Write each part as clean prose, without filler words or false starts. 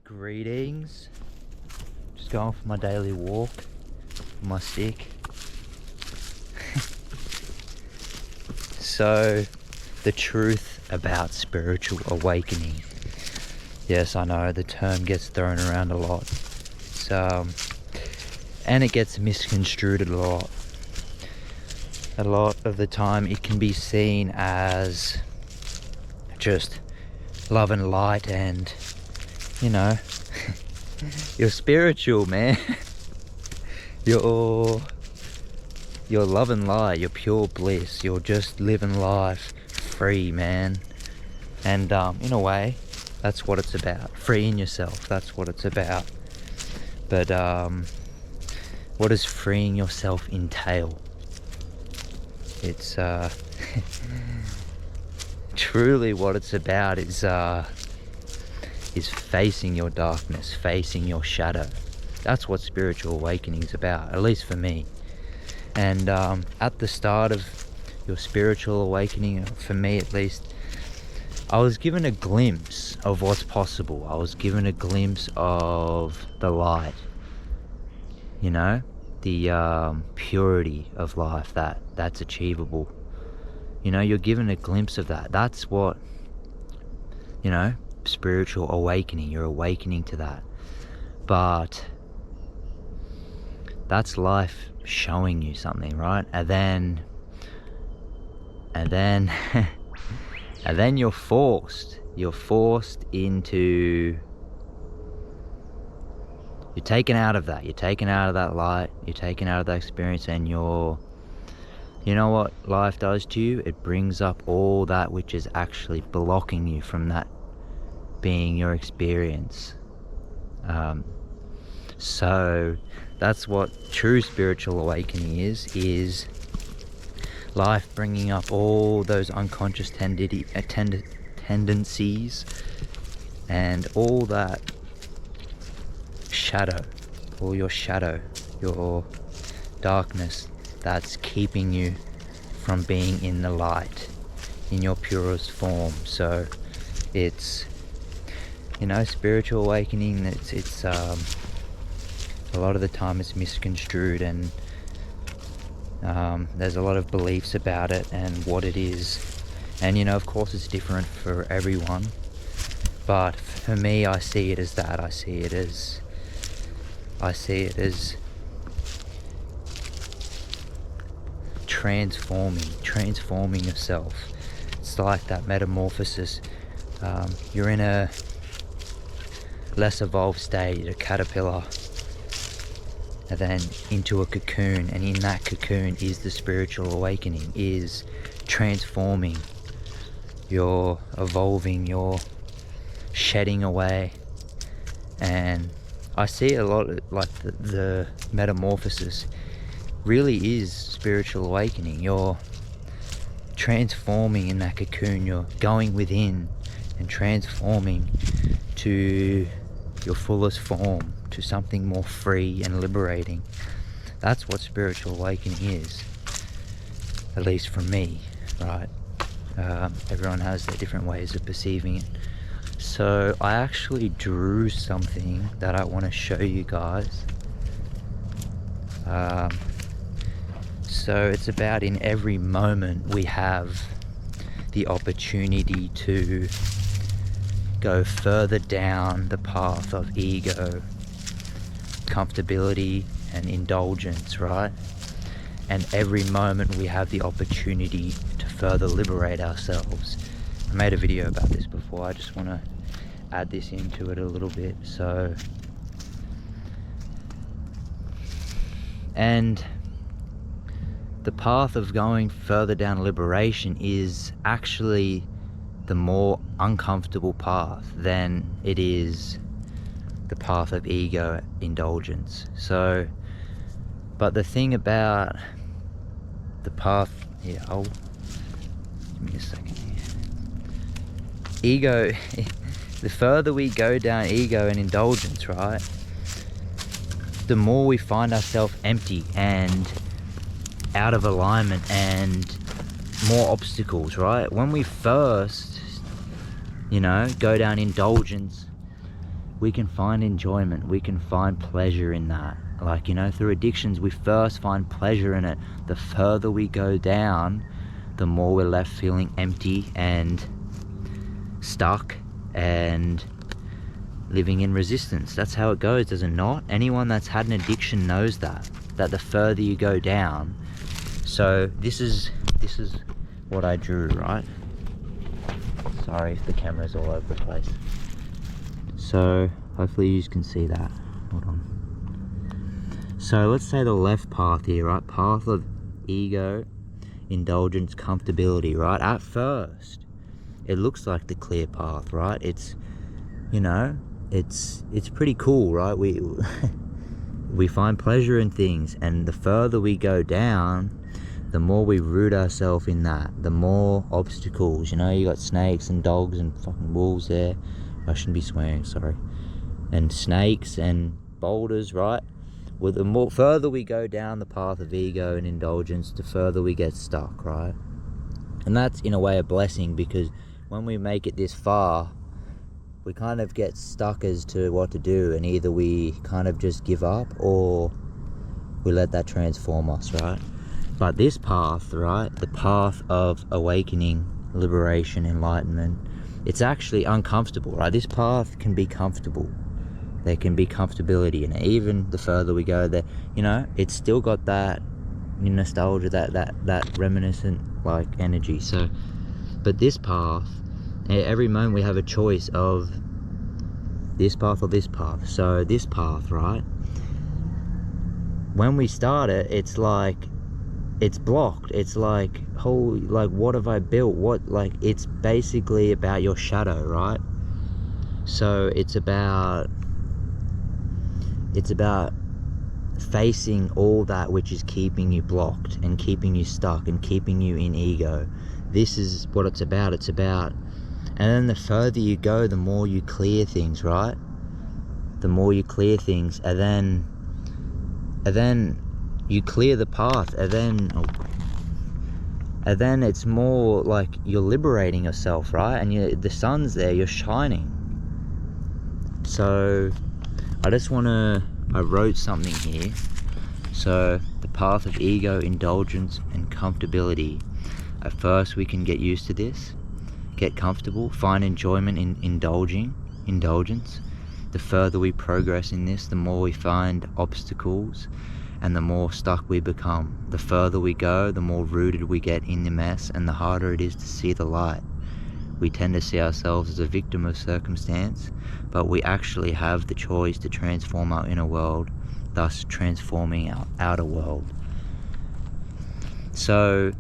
Greetings. Just going for my daily walk with my stick. So, the truth about spiritual awakening. Yes, I know the term gets thrown around a lot. So, and it gets misconstrued a lot. A lot of the time it can be seen as just love and light and, you know, you're spiritual, man. You're love and light, you're pure bliss, you're just living life free, man. And in a way, that's what it's about. Freeing yourself, that's what it's about. But what does freeing yourself entail? It's truly what it's about is facing your darkness, facing your shadow. That's what spiritual awakening is about, at least for me. And at the start of your spiritual awakening, for me at least, I was given a glimpse of what's possible. I was given a glimpse of the light, you know, the purity of life that's achievable. You know, you're given a glimpse of that. That's what, you know, spiritual awakening, you're awakening to that. But that's life showing you something, right? And then and then you're forced into, you're taken out of that, light, you're taken out of that experience, and you know what life does to you? It brings up all that which is actually blocking you from that being your experience. So that's what true spiritual awakening is life bringing up all those unconscious tendencies and all that shadow, all your shadow, your darkness that's keeping you from being in the light, in your purest form. So it's, you know, spiritual awakening, it's a lot of the time it's misconstrued, and there's a lot of beliefs about it and what it is. And, you know, of course it's different for everyone, but for me, I see it as that. I see it as transforming yourself. It's like that metamorphosis. You're in a less evolved state, a caterpillar, and then into a cocoon, and in that cocoon is the spiritual awakening, is transforming. You're evolving, you're shedding away. And I see it a lot, like the metamorphosis really is spiritual awakening. You're transforming in that cocoon, you're going within and transforming to your fullest form, to something more free and liberating. That's what spiritual awakening is, at least for me, right? Everyone has their different ways of perceiving it. So I actually drew something that I want to show you guys. So it's about, in every moment we have the opportunity to go further down the path of ego, comfortability and indulgence, right? And every moment we have the opportunity to further liberate ourselves. I made a video about this before, I just want to add this into it a little bit. So, and the path of going further down liberation is actually the more uncomfortable path than it is the path of ego indulgence. So, but the thing about the path, give me a second here. Ego, the further we go down ego and indulgence, right, the more we find ourselves empty and out of alignment and more obstacles, right? When we first, you know, go down indulgence, we can find enjoyment, we can find pleasure in that. Like, you know, through addictions, we first find pleasure in it. The further we go down, the more we're left feeling empty and stuck and living in resistance. That's how it goes, does it not? Anyone that's had an addiction knows that the further you go down. So this is what I drew, right? Sorry if the camera's all over the place. So hopefully you can see that. Hold on. So let's say the left path here, right? Path of ego, indulgence, comfortability, right? At first, it looks like the clear path, right? It's, you know, it's pretty cool, right? We find pleasure in things, and the further we go down, the more we root ourselves in that, the more obstacles. You know, you got snakes and dogs and fucking wolves there. I shouldn't be swearing, sorry. And snakes and boulders, right? Well, the more further we go down the path of ego and indulgence, the further we get stuck, right? And that's in a way a blessing, because when we make it this far, we kind of get stuck as to what to do, and either we kind of just give up or we let that transform us, right? But this path, right, the path of awakening, liberation, enlightenment, it's actually uncomfortable, right? This path can be comfortable. There can be comfortability in it. Even the further we go there, you know, it's still got that nostalgia, that reminiscent like energy. So, but this path, every moment we have a choice of this path or this path. So this path, right, when we start it, it's like, it's blocked. It's like, holy, like, what have I built? What, like, it's basically about your shadow, right? So it's about facing all that which is keeping you blocked and keeping you stuck and keeping you in ego. This is what it's about. It's about, and then the further you go, the more you clear things, right? The more you clear things, and then you clear the path, and then it's more like you're liberating yourself, right? And the sun's there, you're shining. So I wrote something here. So the path of ego, indulgence, and comfortability. At first we can get used to this, get comfortable, find enjoyment in indulgence. The further we progress in this, the more we find obstacles and the more stuck we become. The further we go, the more rooted we get in the mess, and the harder it is to see the light. We tend to see ourselves as a victim of circumstance, but we actually have the choice to transform our inner world, thus transforming our outer world. So,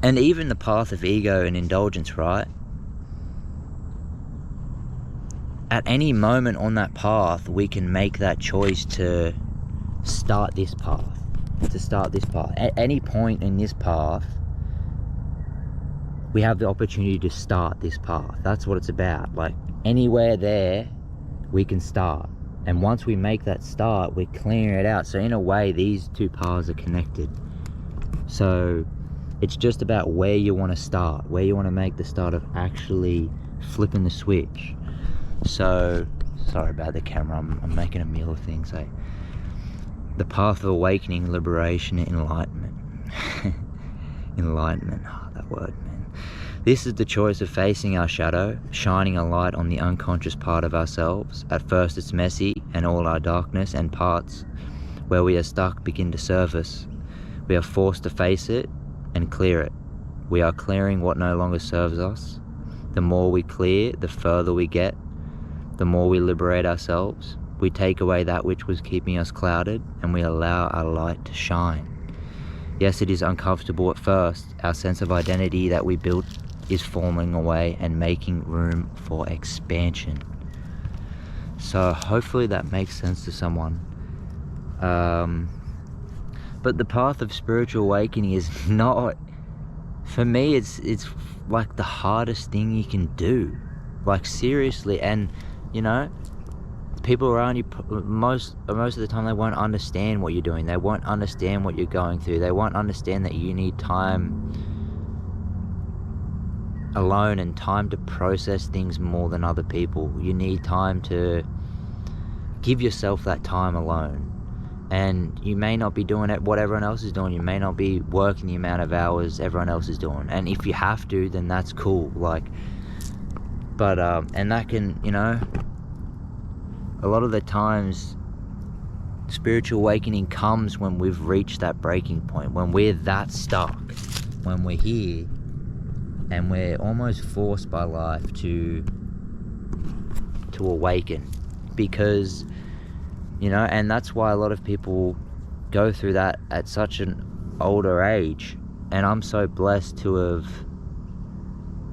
and even the path of ego and indulgence, right? At any moment on that path, we can make that choice to start this path. At any point in this path, we have the opportunity to start this path. That's what it's about. Like, anywhere there, we can start. And once we make that start, we're clearing it out. So in a way, these two paths are connected. So it's just about where you want to start, where you want to make the start of actually flipping the switch. So, sorry about the camera, I'm making a meal of things, eh? The path of awakening, liberation, enlightenment. Enlightenment, that word, man. This is the choice of facing our shadow, shining a light on the unconscious part of ourselves. At first it's messy, and all our darkness and parts where we are stuck begin to surface. We are forced to face it and clear it. We are clearing what no longer serves us. The more we clear, the further we get. The more we liberate ourselves. We take away that which was keeping us clouded, and we allow our light to shine. Yes, it is uncomfortable at first. Our sense of identity that we built is falling away and making room for expansion. So hopefully that makes sense to someone. But the path of spiritual awakening is not, for me, it's like the hardest thing you can do. Like, seriously. And you know, people around you, most of the time, they won't understand what you're doing. They won't understand what you're going through. They won't understand that you need time alone and time to process things more than other people. You need time to give yourself that time alone. And you may not be doing it what everyone else is doing. You may not be working the amount of hours everyone else is doing. And if you have to, then that's cool. Like, but and that can, you know, a lot of the times spiritual awakening comes when we've reached that breaking point, when we're that stuck, when we're here and we're almost forced by life to awaken. Because, you know, and that's why a lot of people go through that at such an older age. And I'm so blessed to have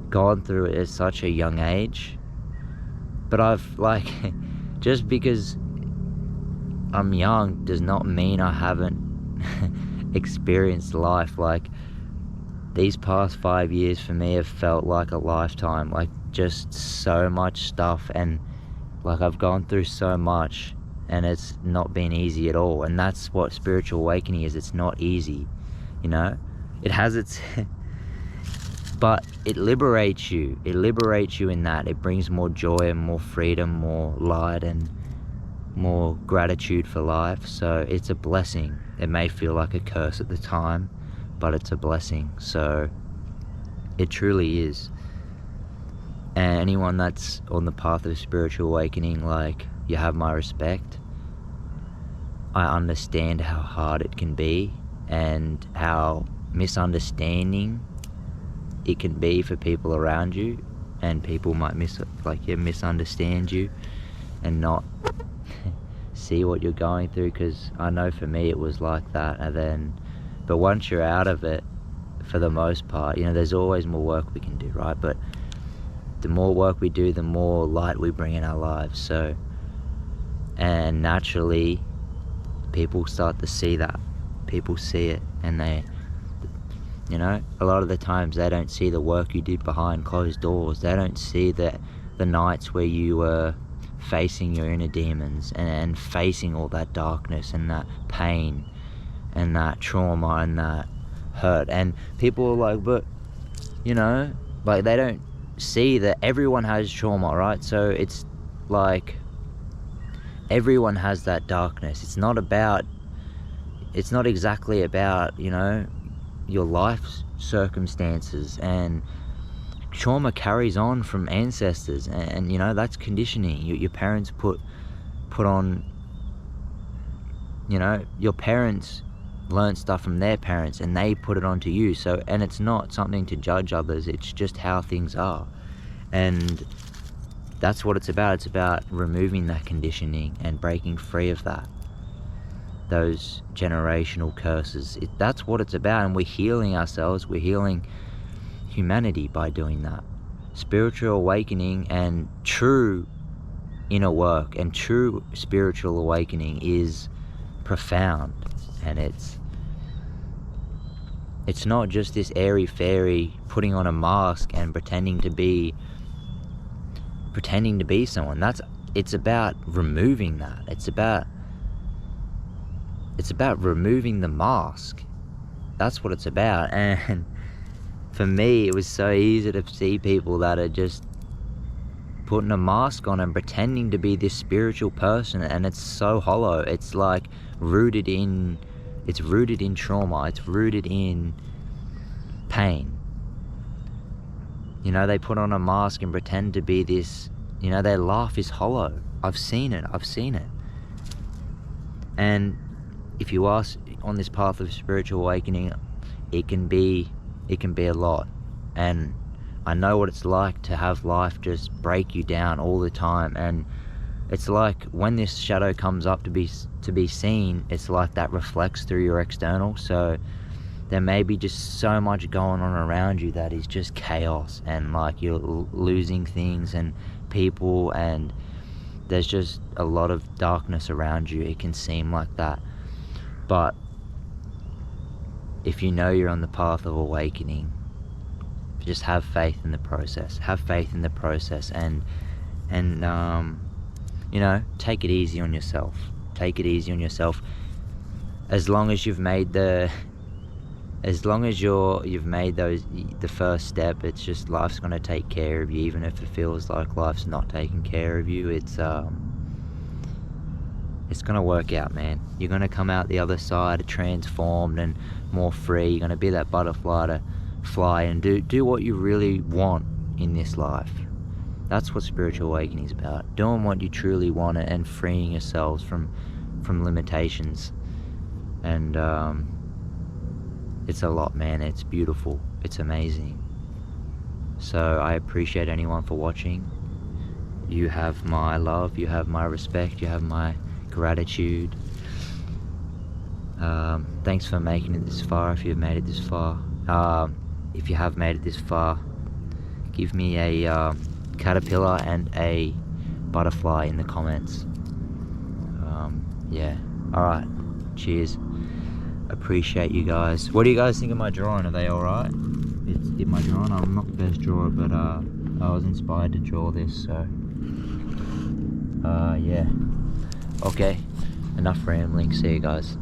gone through it at such a young age. But I've, like, just because I'm young does not mean I haven't experienced life. Like, these past 5 years for me have felt like a lifetime. Like, just so much stuff, and like, I've gone through so much, and it's not been easy at all. And that's what spiritual awakening is. It's not easy, you know. It has its but it liberates you. It liberates you in that. It brings more joy and more freedom, more light and more gratitude for life. So it's a blessing. It may feel like a curse at the time, but it's a blessing. So it truly is. And anyone that's on the path of spiritual awakening, like, you have my respect. I understand how hard it can be and how misunderstanding it can be for people around you, and people might misunderstand you and not see what you're going through, because I know for me it was like that. And then, but once you're out of it, for the most part, you know, there's always more work we can do, right? But the more work we do, the more light we bring in our lives. So, and naturally people start to see that. People see it, and they, you know, a lot of the times they don't see the work you did behind closed doors. They don't see the nights where you were facing your inner demons and facing all that darkness and that pain and that trauma and that hurt. And people are like, but, you know, like, they don't see that everyone has trauma, right? So it's like, everyone has that darkness. It's not exactly about, you know, your life circumstances, and trauma carries on from ancestors, and you know, that's conditioning. Your parents put on, you know, your parents learned stuff from their parents and they put it onto you. So, and it's not something to judge others, it's just how things are. And that's what it's about. It's about removing that conditioning and breaking free of that, those generational curses. That's what it's about. And we're healing ourselves, we're healing humanity by doing that. Spiritual awakening and true inner work and true spiritual awakening is profound. And it's not just this airy-fairy putting on a mask and pretending to be someone. It's about removing that. It's about removing the mask. That's what it's about. And for me, it was so easy to see people that are just putting a mask on and pretending to be this spiritual person, and it's so hollow. It's like rooted in trauma. It's rooted in pain. You know, they put on a mask and pretend to be this, you know, their laugh is hollow. I've seen it. And if you are on this path of spiritual awakening, it can be a lot. And I know what it's like to have life just break you down all the time. And it's like when this shadow comes up to be seen, it's like that reflects through your external. So there may be just so much going on around you that is just chaos, and like you're losing things and people, and there's just a lot of darkness around you. It can seem like that. But if you know you're on the path of awakening, just have faith in the process. And you know, take it easy on yourself. As long as you've made the first step, it's just life's going to take care of you. Even if it feels like life's not taking care of you, it's gonna work out, man. You're gonna come out the other side transformed and more free. You're gonna be that butterfly to fly and do what you really want in this life. That's what spiritual awakening is about. Doing what you truly want and freeing yourselves from limitations. And it's a lot, man. It's beautiful. It's amazing. So I appreciate anyone for watching. You have my love, you have my respect, you have my gratitude. Thanks for making it this far, if you've made it this far. If you have made it this far, give me a caterpillar and a butterfly in the comments. Yeah, alright, cheers. Appreciate you guys. What do you guys think of my drawing? Are they alright? It's in my drawing. I'm not the best drawer, but I was inspired to draw this, so yeah. Okay, enough rambling. See you guys.